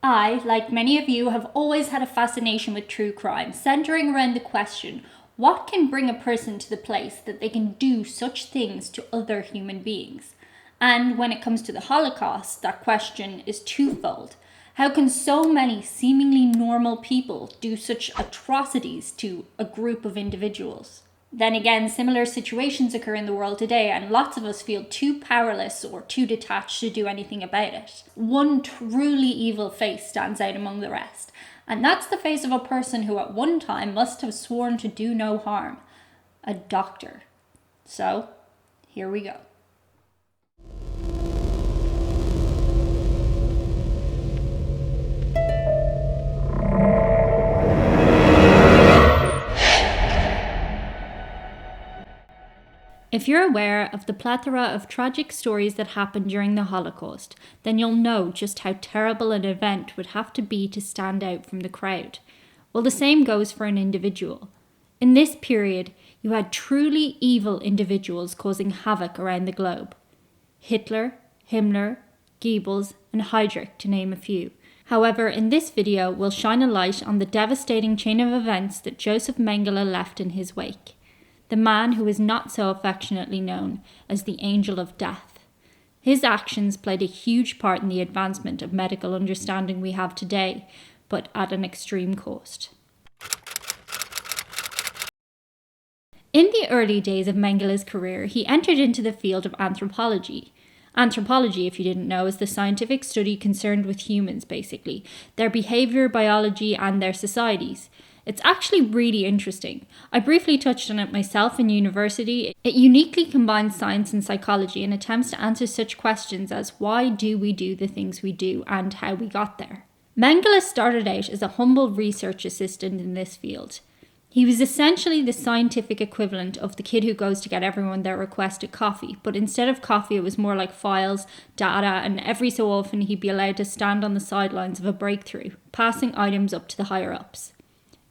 I, like many of you, have always had a fascination with true crime, centering around the question, what can bring a person to the place that they can do such things to other human beings? And when it comes to the Holocaust, that question is twofold. How can so many seemingly normal people do such atrocities to a group of individuals? Then again, similar situations occur in the world today, and lots of us feel too powerless or too detached to do anything about it. One truly evil face stands out among the rest, and that's the face of a person who at one time must have sworn to do no harm: a doctor. So, here we go. If you're aware of the plethora of tragic stories that happened during the Holocaust, then you'll know just how terrible an event would have to be to stand out from the crowd. Well, the same goes for an individual. In this period, you had truly evil individuals causing havoc around the globe. Hitler, Himmler, Goebbels, and Heydrich, to name a few. However, in this video, we'll shine a light on the devastating chain of events that Josef Mengele left in his wake. The man who is not so affectionately known as the Angel of Death. His actions played a huge part in the advancement of medical understanding we have today, but at an extreme cost. In the early days of Mengele's career, he entered into the field of anthropology. Anthropology, if you didn't know, is the scientific study concerned with humans, basically, their behaviour, biology, and their societies. It's actually really interesting. I briefly touched on it myself in university. It uniquely combines science and psychology and attempts to answer such questions as why do we do the things we do and how we got there. Mengele started out as a humble research assistant in this field. He was essentially the scientific equivalent of the kid who goes to get everyone their requested coffee, but instead of coffee it was more like files, data, and every so often he'd be allowed to stand on the sidelines of a breakthrough, passing items up to the higher-ups.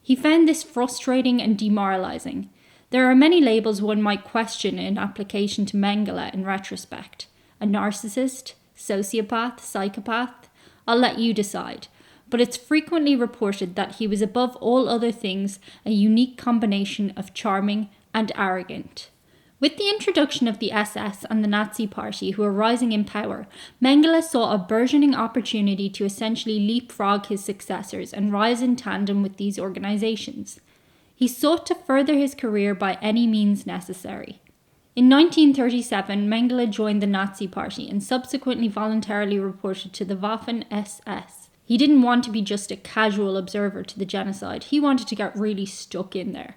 He found this frustrating and demoralizing. There are many labels one might question in application to Mengele in retrospect. A narcissist, sociopath, psychopath? I'll let you decide. But it's frequently reported that he was above all other things a unique combination of charming and arrogant. With the introduction of the SS and the Nazi Party, who were rising in power, Mengele saw a burgeoning opportunity to essentially leapfrog his successors and rise in tandem with these organizations. He sought to further his career by any means necessary. In 1937, Mengele joined the Nazi Party and subsequently voluntarily reported to the Waffen-SS. He didn't want to be just a casual observer to the genocide, he wanted to get really stuck in there.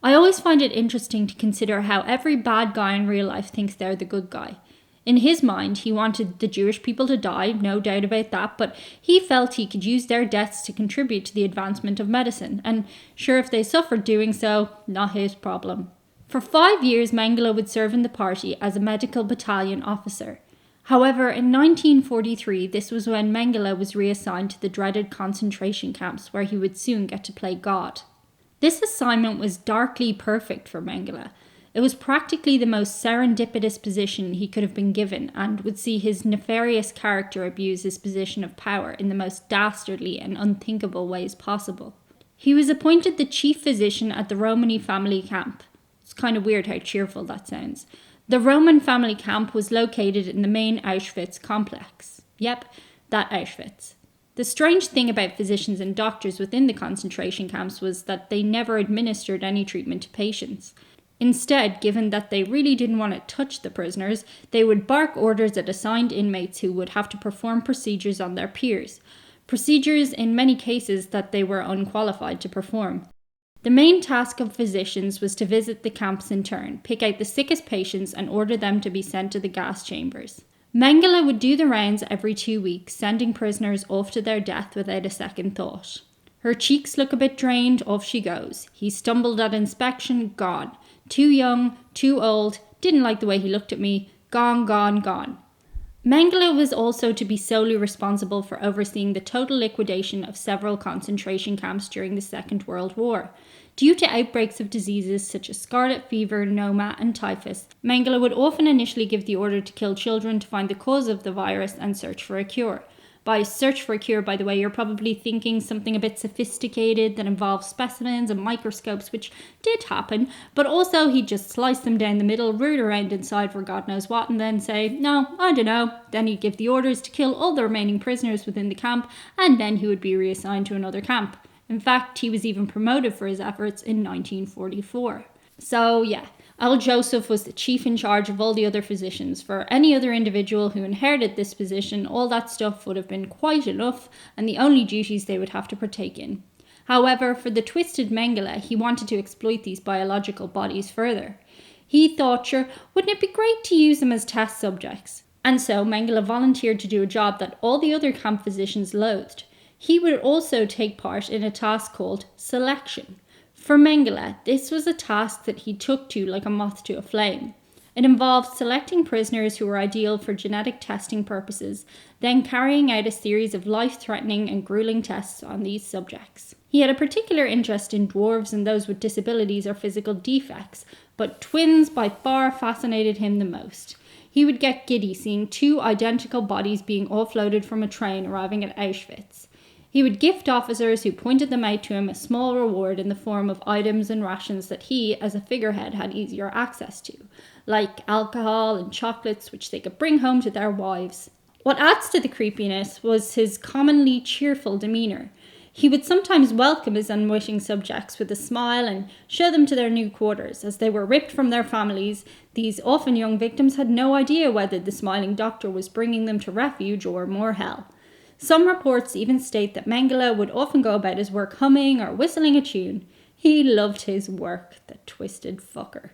I always find it interesting to consider how every bad guy in real life thinks they're the good guy. In his mind, he wanted the Jewish people to die, no doubt about that, but he felt he could use their deaths to contribute to the advancement of medicine, and sure, if they suffered doing so, not his problem. For 5 years, Mengele would serve in the party as a medical battalion officer. However, in 1943, this was when Mengele was reassigned to the dreaded concentration camps, where he would soon get to play God. This assignment was darkly perfect for Mengele. It was practically the most serendipitous position he could have been given and would see his nefarious character abuse his position of power in the most dastardly and unthinkable ways possible. He was appointed the chief physician at the Romani family camp. It's kind of weird how cheerful that sounds. The Roman family camp was located in the main Auschwitz complex. Yep, that Auschwitz. The strange thing about physicians and doctors within the concentration camps was that they never administered any treatment to patients. Instead, given that they really didn't want to touch the prisoners, they would bark orders at assigned inmates who would have to perform procedures on their peers. Procedures in many cases that they were unqualified to perform. The main task of physicians was to visit the camps in turn, pick out the sickest patients and order them to be sent to the gas chambers. Mengele would do the rounds every 2 weeks, sending prisoners off to their death without a second thought. Her cheeks look a bit drained, off she goes. He stumbled at inspection, gone. Too young, too old, didn't like the way he looked at me, gone, gone, gone. Mengele was also to be solely responsible for overseeing the total liquidation of several concentration camps during the Second World War. Due to outbreaks of diseases such as scarlet fever, Noma, and typhus, Mengele would often initially give the order to kill children to find the cause of the virus and search for a cure. By search for a cure, by the way, you're probably thinking something a bit sophisticated that involves specimens and microscopes, which did happen, but also he'd just slice them down the middle, root around inside for God knows what, and then say, no, I don't know. Then he'd give the orders to kill all the remaining prisoners within the camp, and then he would be reassigned to another camp. In fact, he was even promoted for his efforts in 1944. So yeah, Al-Joseph was the chief in charge of all the other physicians. For any other individual who inherited this position, all that stuff would have been quite enough and the only duties they would have to partake in. However, for the twisted Mengele, he wanted to exploit these biological bodies further. He thought, sure, wouldn't it be great to use them as test subjects? And so Mengele volunteered to do a job that all the other camp physicians loathed. He would also take part in a task called selection. For Mengele, this was a task that he took to like a moth to a flame. It involved selecting prisoners who were ideal for genetic testing purposes, then carrying out a series of life-threatening and grueling tests on these subjects. He had a particular interest in dwarves and those with disabilities or physical defects, but twins by far fascinated him the most. He would get giddy seeing two identical bodies being offloaded from a train arriving at Auschwitz. He would gift officers who pointed them out to him a small reward in the form of items and rations that he, as a figurehead, had easier access to, like alcohol and chocolates which they could bring home to their wives. What adds to the creepiness was his commonly cheerful demeanour. He would sometimes welcome his unwitting subjects with a smile and show them to their new quarters. As they were ripped from their families, these often young victims had no idea whether the smiling doctor was bringing them to refuge or more hell. Some reports even state that Mengele would often go about his work humming or whistling a tune. He loved his work, the twisted fucker.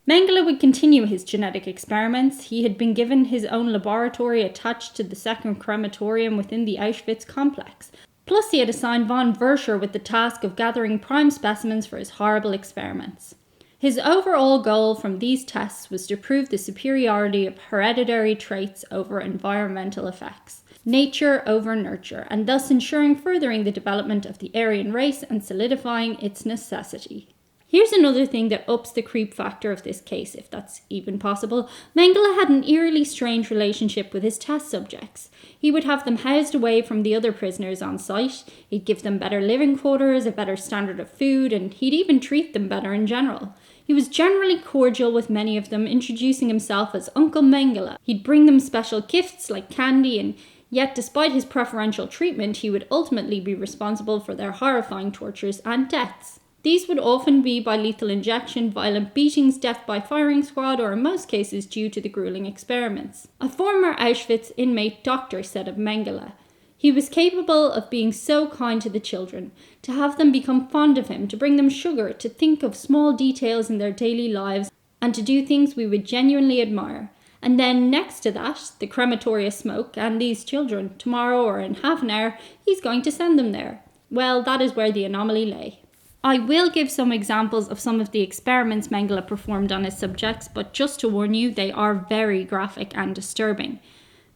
Mengele would continue his genetic experiments. He had been given his own laboratory attached to the second crematorium within the Auschwitz complex. Plus, he had assigned von Verscher with the task of gathering prime specimens for his horrible experiments. His overall goal from these tests was to prove the superiority of hereditary traits over environmental effects, nature over nurture, and thus ensuring furthering the development of the Aryan race and solidifying its necessity. Here's another thing that ups the creep factor of this case, if that's even possible. Mengele had an eerily strange relationship with his test subjects. He would have them housed away from the other prisoners on site, he'd give them better living quarters, a better standard of food, and he'd even treat them better in general. He was generally cordial with many of them, introducing himself as Uncle Mengele. He'd bring them special gifts like candy, and yet despite his preferential treatment, he would ultimately be responsible for their horrifying tortures and deaths. These would often be by lethal injection, violent beatings, death by firing squad, or in most cases due to the grueling experiments. A former Auschwitz inmate doctor said of Mengele, he was capable of being so kind to the children, to have them become fond of him, to bring them sugar, to think of small details in their daily lives, and to do things we would genuinely admire. And then next to that, the crematoria smoke and these children. Tomorrow or in half an hour, he's going to send them there. Well, that is where the anomaly lay. I will give some examples of some of the experiments Mengele performed on his subjects, but just to warn you, they are very graphic and disturbing.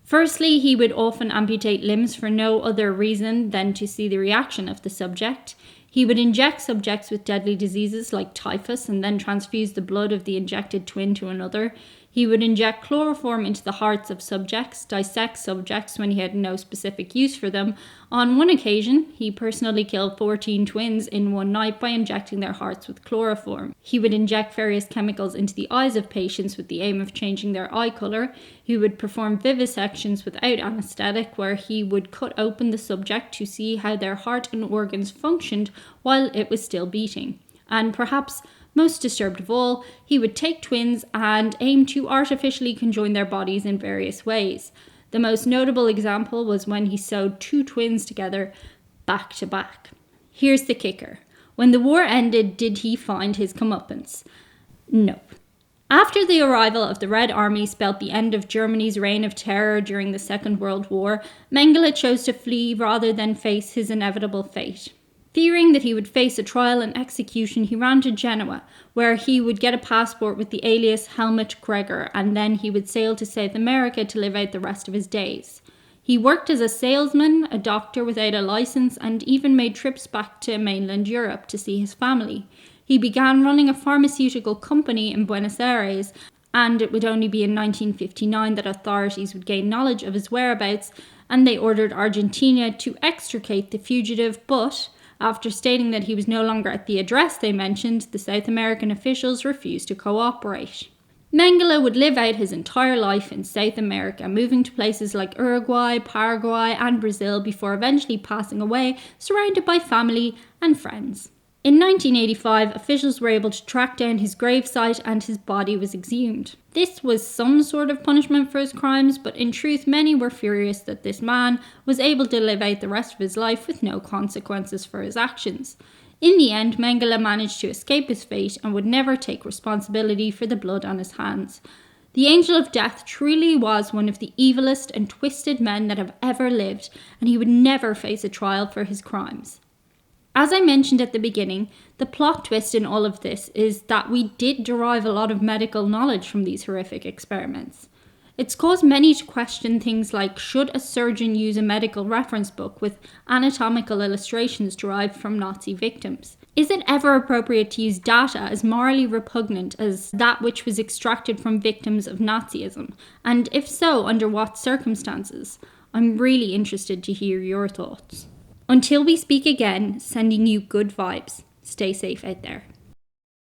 Firstly, he would often amputate limbs for no other reason than to see the reaction of the subject. He would inject subjects with deadly diseases like typhus and then transfuse the blood of the injected twin to another. He would inject chloroform into the hearts of subjects, dissect subjects when he had no specific use for them. On one occasion, he personally killed 14 twins in one night by injecting their hearts with chloroform. He would inject various chemicals into the eyes of patients with the aim of changing their eye colour. He would perform vivisections without anaesthetic, where he would cut open the subject to see how their heart and organs functioned while it was still beating. And perhaps most disturbed of all, he would take twins and aim to artificially conjoin their bodies in various ways. The most notable example was when he sewed two twins together back to back. Here's the kicker. When the war ended, did he find his comeuppance? No. After the arrival of the Red Army spelled the end of Germany's reign of terror during the Second World War, Mengele chose to flee rather than face his inevitable fate. Fearing that he would face a trial and execution, he ran to Genoa, where he would get a passport with the alias Helmut Gregor, and then he would sail to South America to live out the rest of his days. He worked as a salesman, a doctor without a license, and even made trips back to mainland Europe to see his family. He began running a pharmaceutical company in Buenos Aires, and it would only be in 1959 that authorities would gain knowledge of his whereabouts, and they ordered Argentina to extricate the fugitive, but after stating that he was no longer at the address they mentioned, the South American officials refused to cooperate. Mengele would live out his entire life in South America, moving to places like Uruguay, Paraguay, and Brazil before eventually passing away, surrounded by family and friends. In 1985, officials were able to track down his gravesite and his body was exhumed. This was some sort of punishment for his crimes, but in truth many were furious that this man was able to live out the rest of his life with no consequences for his actions. In the end, Mengele managed to escape his fate and would never take responsibility for the blood on his hands. The Angel of Death truly was one of the evilest and twisted men that have ever lived, and he would never face a trial for his crimes. As I mentioned at the beginning, the plot twist in all of this is that we did derive a lot of medical knowledge from these horrific experiments. It's caused many to question things like, should a surgeon use a medical reference book with anatomical illustrations derived from Nazi victims? Is it ever appropriate to use data as morally repugnant as that which was extracted from victims of Nazism? And if so, under what circumstances? I'm really interested to hear your thoughts. Until we speak again, sending you good vibes. Stay safe out there.